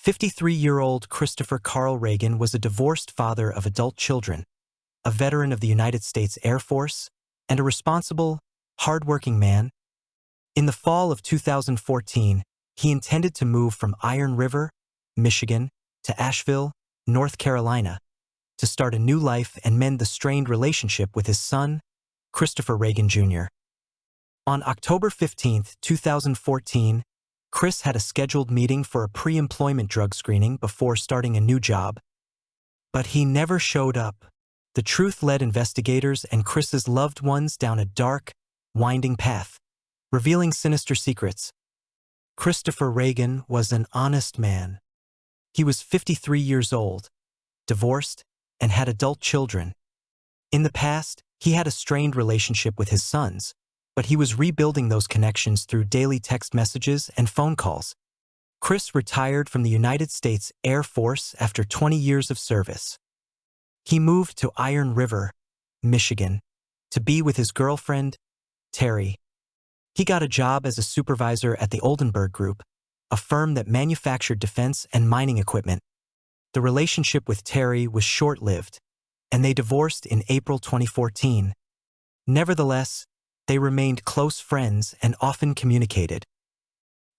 53-year-old Christopher Carl Reagan was a divorced father of adult children, a veteran of the United States Air Force, and a responsible, hard-working man. In the fall of 2014, he intended to move from Iron River, Michigan, to Asheville, North Carolina, to start a new life and mend the strained relationship with his son, Christopher Reagan Jr. On October 15, 2014, Chris had a scheduled meeting for a pre-employment drug screening before starting a new job. But he never showed up. The truth led investigators and Chris's loved ones down a dark, winding path, revealing sinister secrets. Christopher Reagan was an honest man. He was 53 years old, divorced, and had adult children. In the past, he had a strained relationship with his sons, but he was rebuilding those connections through daily text messages and phone calls. Chris retired from the United States Air Force after 20 years of service. He moved to Iron River, Michigan, to be with his girlfriend, Terry. He got a job as a supervisor at the Oldenburg Group, a firm that manufactured defense and mining equipment. The relationship with Terry was short-lived, and they divorced in April 2014. Nevertheless, they remained close friends and often communicated.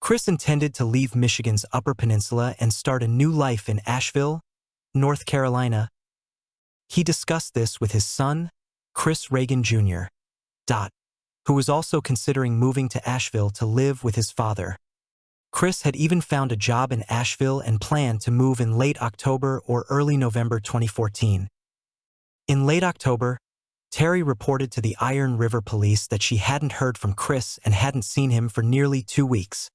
Chris intended to leave Michigan's Upper Peninsula and start a new life in Asheville, North Carolina. He discussed this with his son, Chris Reagan Jr., who was also considering moving to Asheville to live with his father. Chris had even found a job in Asheville and planned to move in late October or early November 2014. In late October, Terry reported to the Iron River police that she hadn't heard from Chris and hadn't seen him for nearly 2 weeks.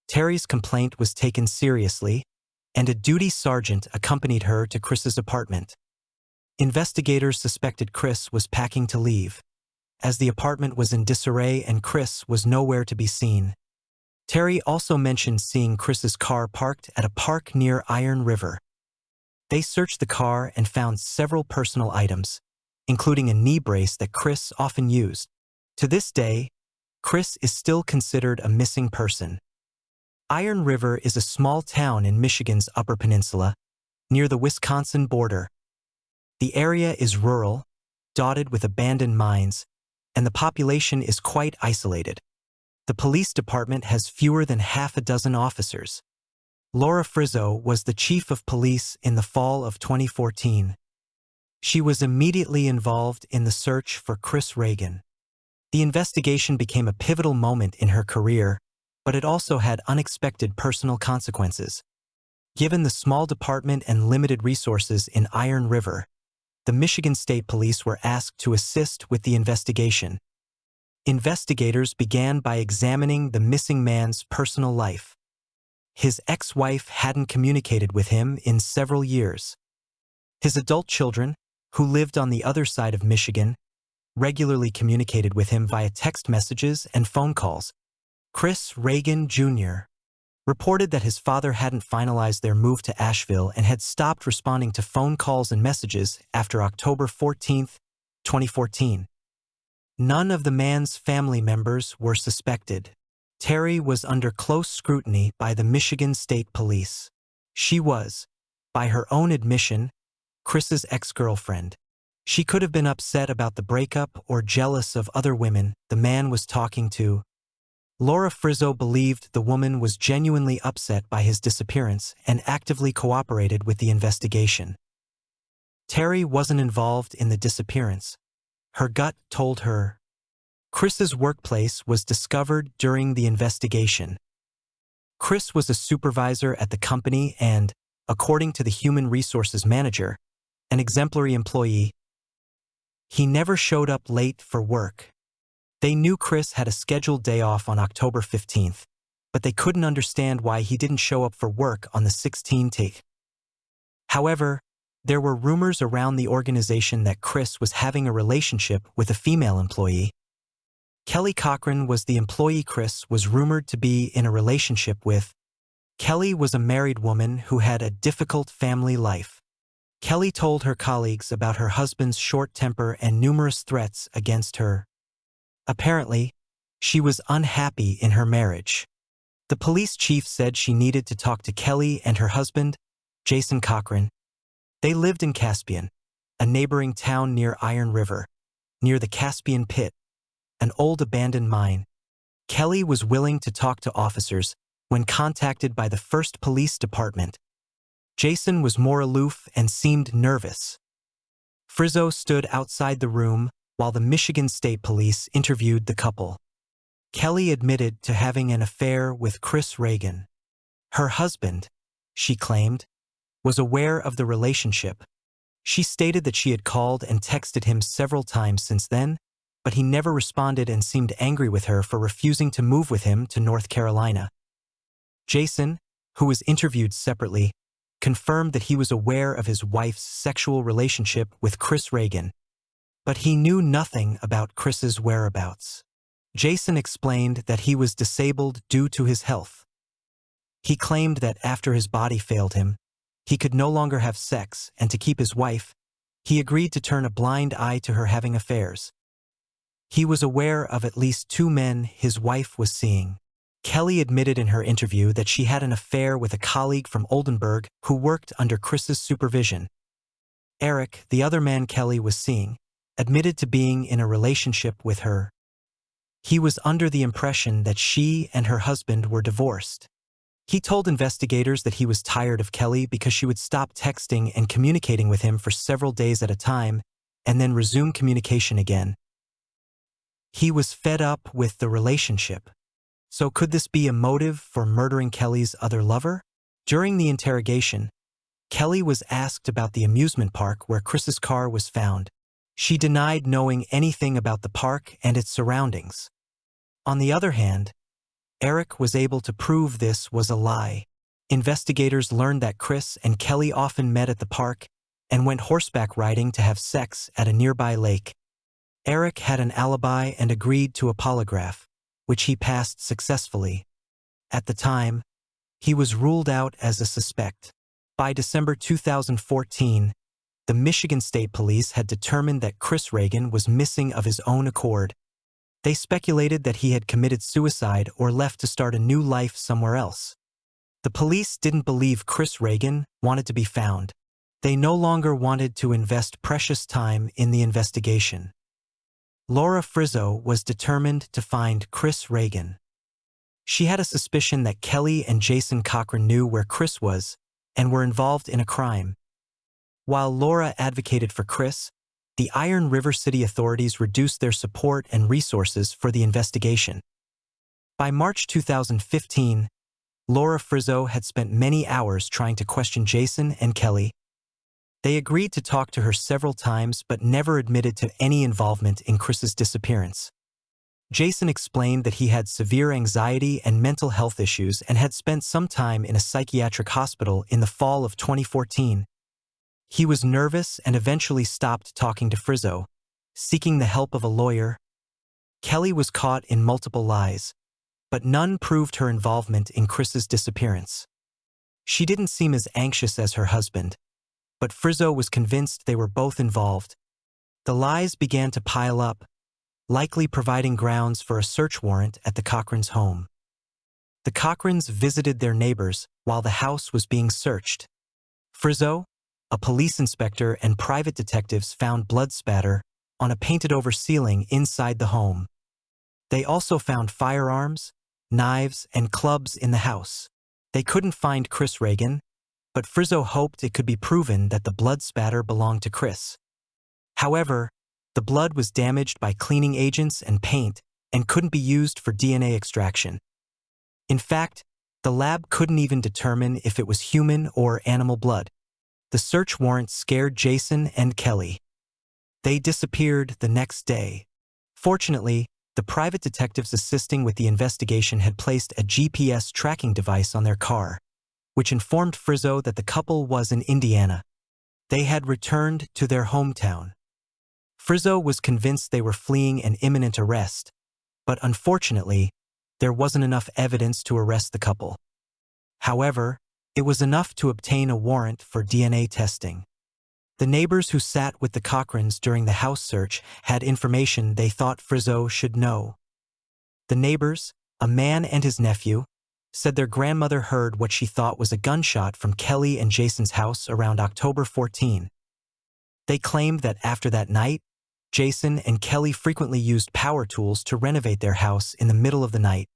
Terry's complaint was taken seriously, and a duty sergeant accompanied her to Chris's apartment. Investigators suspected Chris was packing to leave, as the apartment was in disarray and Chris was nowhere to be seen. Terry also mentioned seeing Chris's car parked at a park near Iron River. They searched the car and found several personal items, including a knee brace that Chris often used. To this day, Chris is still considered a missing person. Iron River is a small town in Michigan's Upper Peninsula, near the Wisconsin border. The area is rural, dotted with abandoned mines, and the population is quite isolated. The police department has fewer than half a dozen officers. Laura Frizzo was the chief of police in the fall of 2014. She was immediately involved in the search for Chris Reagan. The investigation became a pivotal moment in her career, but it also had unexpected personal consequences. Given the small department and limited resources in Iron River, the Michigan State Police were asked to assist with the investigation. Investigators began by examining the missing man's personal life. His ex-wife hadn't communicated with him in several years. His adult children, who lived on the other side of Michigan, regularly communicated with him via text messages and phone calls. Chris Reagan Jr. reported that his father hadn't finalized their move to Asheville and had stopped responding to phone calls and messages after October 14, 2014. None of the man's family members were suspected. Terry was under close scrutiny by the Michigan State Police. She was, by her own admission, Chris's ex-girlfriend. She could have been upset about the breakup or jealous of other women the man was talking to. Laura Frizzo believed the woman was genuinely upset by his disappearance and actively cooperated with the investigation. Terry wasn't involved in the disappearance. Her gut told her. Chris's workplace was discovered during the investigation. Chris was a supervisor at the company and, according to the human resources manager, an exemplary employee. He never showed up late for work. They knew Chris had a scheduled day off on October 15th, but they couldn't understand why he didn't show up for work on the 16th. However, there were rumors around the organization that Chris was having a relationship with a female employee. Kelly Cochran was the employee Chris was rumored to be in a relationship with. Kelly was a married woman who had a difficult family life. Kelly told her colleagues about her husband's short temper and numerous threats against her. Apparently, she was unhappy in her marriage. The police chief said she needed to talk to Kelly and her husband, Jason Cochran. They lived in Caspian, a neighboring town near Iron River, near the Caspian Pit, an old abandoned mine. Kelly was willing to talk to officers when contacted by the 1st Police Department. Jason was more aloof and seemed nervous. Frizzo stood outside the room while the Michigan State Police interviewed the couple. Kelly admitted to having an affair with Chris Reagan. Her husband, she claimed, was aware of the relationship. She stated that she had called and texted him several times since then, but he never responded and seemed angry with her for refusing to move with him to North Carolina. Jason, who was interviewed separately, confirmed that he was aware of his wife's sexual relationship with Chris Reagan, but he knew nothing about Chris's whereabouts. Jason explained that he was disabled due to his health. He claimed that after his body failed him, he could no longer have sex, and to keep his wife, he agreed to turn a blind eye to her having affairs. He was aware of at least 2 men his wife was seeing. Kelly admitted in her interview that she had an affair with a colleague from Oldenburg who worked under Chris's supervision. Eric, the other man Kelly was seeing, admitted to being in a relationship with her. He was under the impression that she and her husband were divorced. He told investigators that he was tired of Kelly because she would stop texting and communicating with him for several days at a time and then resume communication again. He was fed up with the relationship. So could this be a motive for murdering Kelly's other lover? During the interrogation, Kelly was asked about the amusement park where Chris's car was found. She denied knowing anything about the park and its surroundings. On the other hand, Eric was able to prove this was a lie. Investigators learned that Chris and Kelly often met at the park and went horseback riding to have sex at a nearby lake. Eric had an alibi and agreed to a polygraph, which he passed successfully. At the time, he was ruled out as a suspect. By December 2014, the Michigan State Police had determined that Chris Reagan was missing of his own accord. They speculated that he had committed suicide or left to start a new life somewhere else. The police didn't believe Chris Reagan wanted to be found. They no longer wanted to invest precious time in the investigation. Laura Frizzo was determined to find Chris Reagan. She had a suspicion that Kelly and Jason Cochran knew where Chris was and were involved in a crime. While Laura advocated for Chris, the Iron River City authorities reduced their support and resources for the investigation. By March 2015, Laura Frizzo had spent many hours trying to question Jason and Kelly. They agreed to talk to her several times but never admitted to any involvement in Chris's disappearance. Jason explained that he had severe anxiety and mental health issues and had spent some time in a psychiatric hospital in the fall of 2014. He was nervous and eventually stopped talking to Frizzo, seeking the help of a lawyer. Kelly was caught in multiple lies, but none proved her involvement in Chris's disappearance. She didn't seem as anxious as her husband, but Frizzo was convinced they were both involved. The lies began to pile up, likely providing grounds for a search warrant at the Cochrans' home. The Cochrans visited their neighbors while the house was being searched. Frizzo, a police inspector, and private detectives found blood spatter on a painted-over ceiling inside the home. They also found firearms, knives, and clubs in the house. They couldn't find Chris Reagan, but Frizzo hoped it could be proven that the blood spatter belonged to Chris. However, the blood was damaged by cleaning agents and paint and couldn't be used for DNA extraction. In fact, the lab couldn't even determine if it was human or animal blood. The search warrant scared Jason and Kelly. They disappeared the next day. Fortunately, the private detectives assisting with the investigation had placed a GPS tracking device on their car, which informed Frizzo that the couple was in Indiana. They had returned to their hometown. Frizzo was convinced they were fleeing an imminent arrest, but unfortunately, there wasn't enough evidence to arrest the couple. However, it was enough to obtain a warrant for DNA testing. The neighbors who sat with the Cochrans during the house search had information they thought Frizzo should know. The neighbors, a man and his nephew, said their grandmother heard what she thought was a gunshot from Kelly and Jason's house around October 14. They claimed that after that night, Jason and Kelly frequently used power tools to renovate their house in the middle of the night.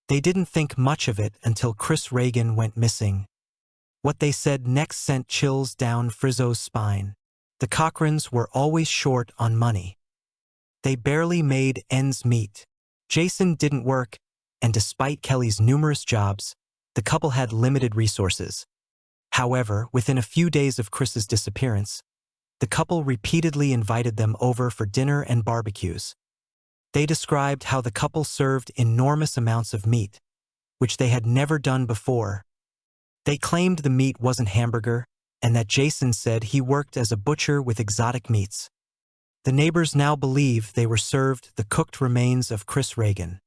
They didn't think much of it until Chris Reagan went missing. What they said next sent chills down Frizzo's spine. The Cochrans were always short on money. They barely made ends meet. Jason didn't work, and despite Kelly's numerous jobs, the couple had limited resources. However, within a few days of Chris's disappearance, the couple repeatedly invited them over for dinner and barbecues. They described how the couple served enormous amounts of meat, which they had never done before. They claimed the meat wasn't Hamburger, and that Jason said he worked as a butcher with exotic meats. The neighbors now believe they were served the cooked remains of Chris Reagan.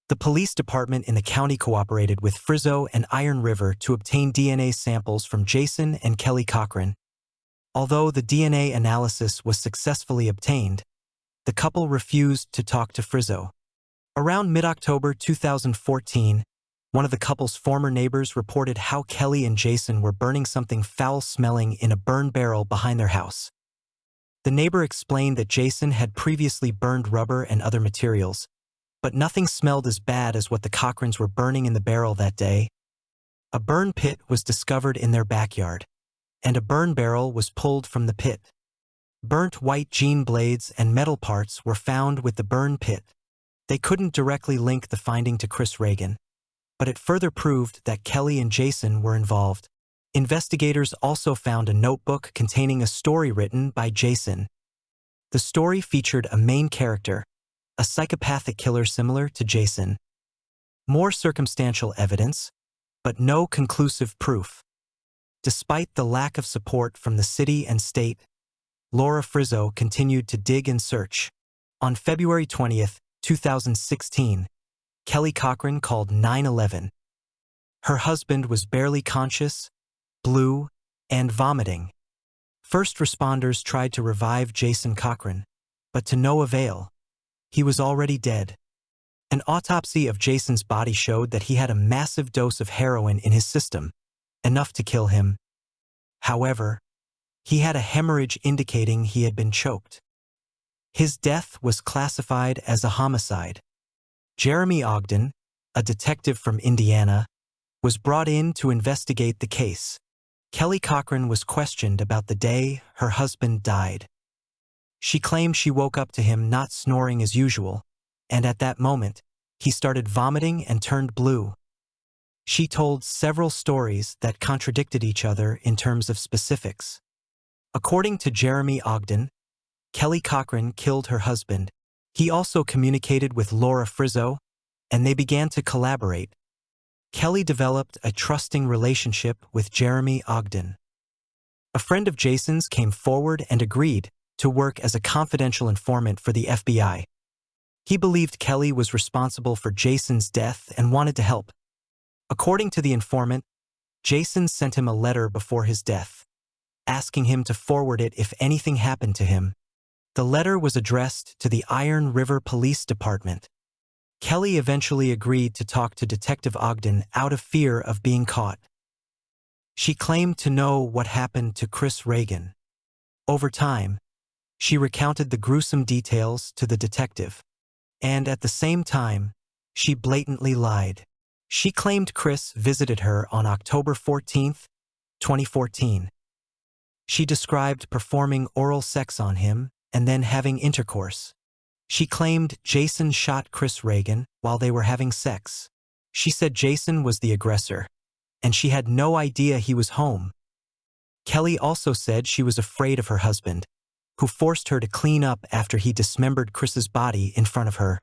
The police department in the county cooperated with Frizzo and Iron River to obtain DNA samples from Jason and Kelly Cochran. Although the DNA analysis was successfully obtained, the couple refused to talk to Frizzo. Around mid-October 2014, one of the couple's former neighbors reported how Kelly and Jason were burning something foul-smelling in a burn barrel behind their house. The neighbor explained that Jason had previously burned rubber and other materials, but nothing smelled as bad as what the Cochrans were burning in the barrel that day. A burn pit was discovered in their backyard, and a burn barrel was pulled from the pit. Burnt white jean blades and metal parts were found with the burn pit. They couldn't directly link the finding to Chris Reagan, but it further proved that Kelly and Jason were involved. Investigators also found a notebook containing a story written by Jason. The story featured a main character, a psychopathic killer similar to Jason. More circumstantial evidence, but no conclusive proof. Despite the lack of support from the city and state, Laura Frizzo continued to dig and search. On February 20, 2016, Kelly Cochran called 911. Her husband was barely conscious, blue, and vomiting. First responders tried to revive Jason Cochran, but to no avail. He was already dead. An autopsy of Jason's body showed that he had a massive dose of heroin in his system, enough to kill him. However, he had a hemorrhage indicating he had been choked. His death was classified as a homicide. Jeremy Ogden, a detective from Indiana, was brought in to investigate the case. Kelly Cochran was questioned about the day her husband died. She claimed she woke up to him not snoring as usual, and at that moment, he started vomiting and turned blue. She told several stories that contradicted each other in terms of specifics. According to Jeremy Ogden, Kelly Cochran killed her husband. He also communicated with Laura Frizzo, and they began to collaborate. Kelly developed a trusting relationship with Jeremy Ogden. A friend of Jason's came forward and agreed to work as a confidential informant for the FBI. He believed Kelly was responsible for Jason's death and wanted to help. According to the informant, Jason sent him a letter before his death, asking him to forward it if anything happened to him. The letter was addressed to the Iron River Police Department. Kelly eventually agreed to talk to Detective Ogden out of fear of being caught. She claimed to know what happened to Chris Reagan. Over time, she recounted the gruesome details to the detective, and at the same time, she blatantly lied. She claimed Chris visited her on October 14, 2014. She described performing oral sex on him and then having intercourse. She claimed Jason shot Chris Reagan while they were having sex. She said Jason was the aggressor, and she had no idea he was home. Kelly also said she was afraid of her husband, who forced her to clean up after he dismembered Chris's body in front of her.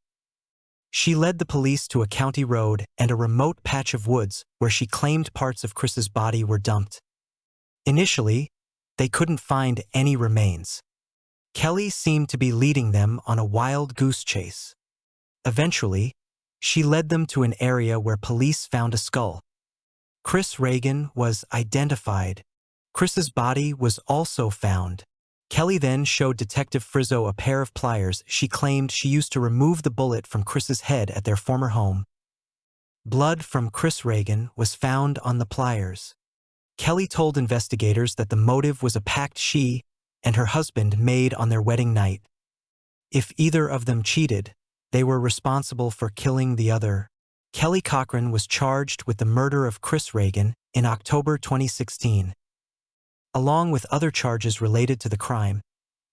She led the police to a county road and a remote patch of woods where she claimed parts of Chris's body were dumped. Initially, they couldn't find any remains. Kelly seemed to be leading them on a wild goose chase. Eventually, she led them to an area where police found a skull. Chris Reagan was identified. Chris's body was also found. Kelly then showed Detective Frizzo a pair of pliers she claimed she used to remove the bullet from Chris's head at their former home. Blood from Chris Reagan was found on the pliers. Kelly told investigators that the motive was a pact she and her husband made on their wedding night. If either of them cheated, they were responsible for killing the other. Kelly Cochran was charged with the murder of Chris Reagan in October 2016. Along with other charges related to the crime,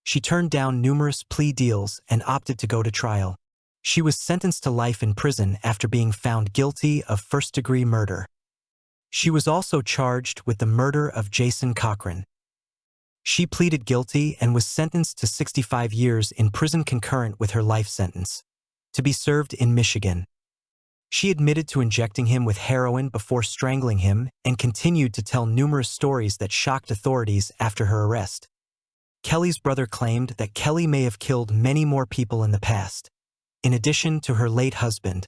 she turned down numerous plea deals and opted to go to trial. She was sentenced to life in prison after being found guilty of first-degree murder. She was also charged with the murder of Jason Cochran. She pleaded guilty and was sentenced to 65 years in prison concurrent with her life sentence, to be served in Michigan. She admitted to injecting him with heroin before strangling him and continued to tell numerous stories that shocked authorities after her arrest. Kelly's brother claimed that Kelly may have killed many more people in the past, in addition to her late husband.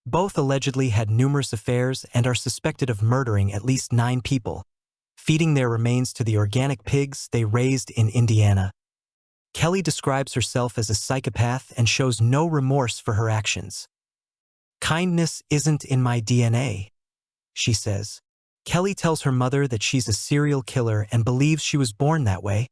Both allegedly had numerous affairs and are suspected of murdering at least 9 people, feeding their remains to the organic pigs they raised in Indiana. Kelly describes herself as a psychopath and shows no remorse for her actions. "Kindness isn't in my DNA," she says. Kelly tells her mother that she's a serial killer and believes she was born that way.